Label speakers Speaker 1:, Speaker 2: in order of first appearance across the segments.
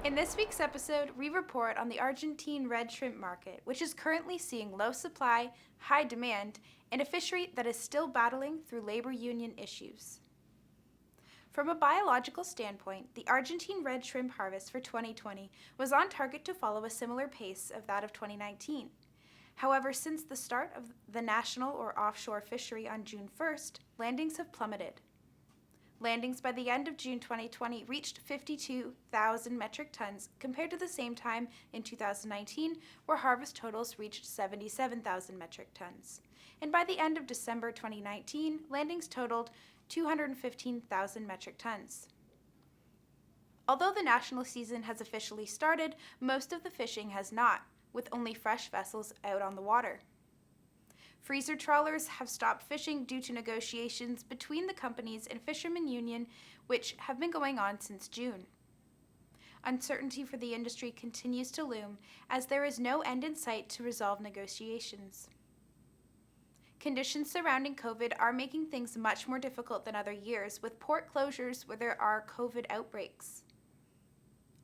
Speaker 1: In this week's episode, we report on the Argentine red shrimp market, which is currently seeing low supply, high demand, and a fishery that is still battling through labor union issues. From a biological standpoint, the Argentine red shrimp harvest for 2020 was on target to follow a similar pace of that of 2019. However, since the start of the national or offshore fishery on June 1st, landings have plummeted. Landings by the end of June 2020 reached 52,000 metric tons compared to the same time in 2019, where harvest totals reached 77,000 metric tons. And by the end of December 2019, landings totaled 215,000 metric tons. Although the national season has officially started, most of the fishing has not, with only fresh vessels out on the water. Freezer trawlers have stopped fishing due to negotiations between the companies and fishermen union, which have been going on since June. Uncertainty for the industry continues to loom as there is no end in sight to resolve negotiations. Conditions surrounding COVID are making things much more difficult than other years, with port closures where there are COVID outbreaks.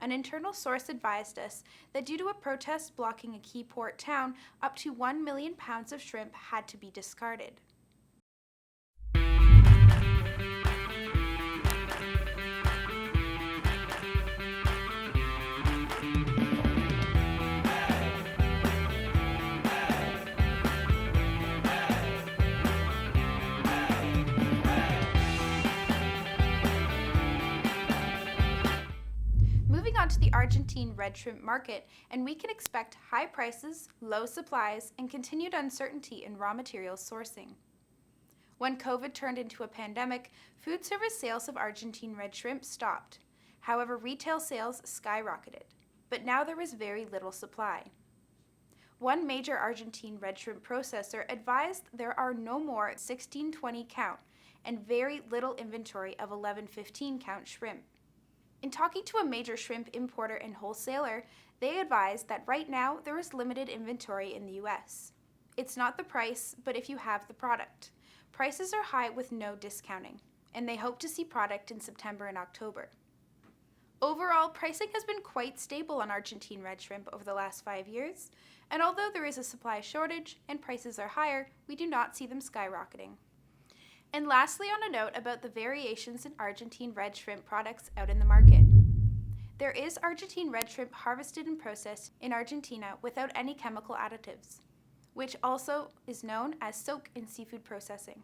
Speaker 1: An internal source advised us that due to a protest blocking a key port town, up to 1 million pounds of shrimp had to be discarded. Moving on to the Argentine red shrimp market, and we can expect high prices, low supplies, and continued uncertainty in raw materials sourcing. When COVID turned into a pandemic, food service sales of Argentine red shrimp stopped. However, retail sales skyrocketed, but now there is very little supply. One major Argentine red shrimp processor advised there are no more 1620 count and very little inventory of 1115 count shrimp. In talking to a major shrimp importer and wholesaler, they advised that right now there is limited inventory in the US. It's not the price, but if you have the product. Prices are high with no discounting, and they hope to see product in September and October. Overall, pricing has been quite stable on Argentine red shrimp over the last 5 years, and although there is a supply shortage and prices are higher, we do not see them skyrocketing. And lastly, on a note about the variations in Argentine red shrimp products out in the market. There is Argentine red shrimp harvested and processed in Argentina without any chemical additives, which also is known as soak in seafood processing.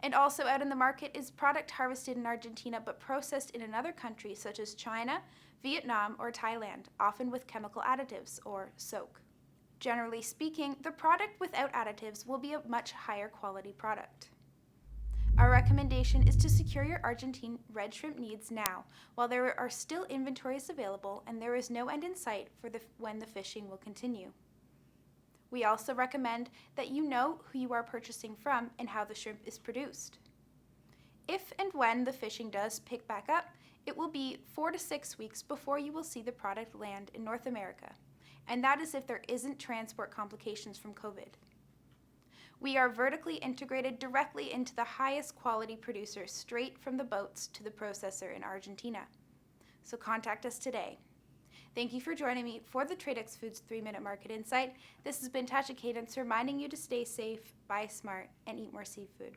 Speaker 1: And also out in the market is product harvested in Argentina but processed in another country such as China, Vietnam, or Thailand, often with chemical additives or soak. Generally speaking, the product without additives will be a much higher quality product. Our recommendation is to secure your Argentine red shrimp needs now, while there are still inventories available and there is no end in sight for when the fishing will continue. We also recommend that you know who you are purchasing from and how the shrimp is produced. If and when the fishing does pick back up, it will be 4 to 6 weeks before you will see the product land in North America, and that is if there isn't transport complications from COVID. We are vertically integrated directly into the highest quality producers straight from the boats to the processor in Argentina. So contact us today. Thank you for joining me for the Tradex Foods 3-Minute Market Insight. This has been Tasha Cadence reminding you to stay safe, buy smart, and eat more seafood.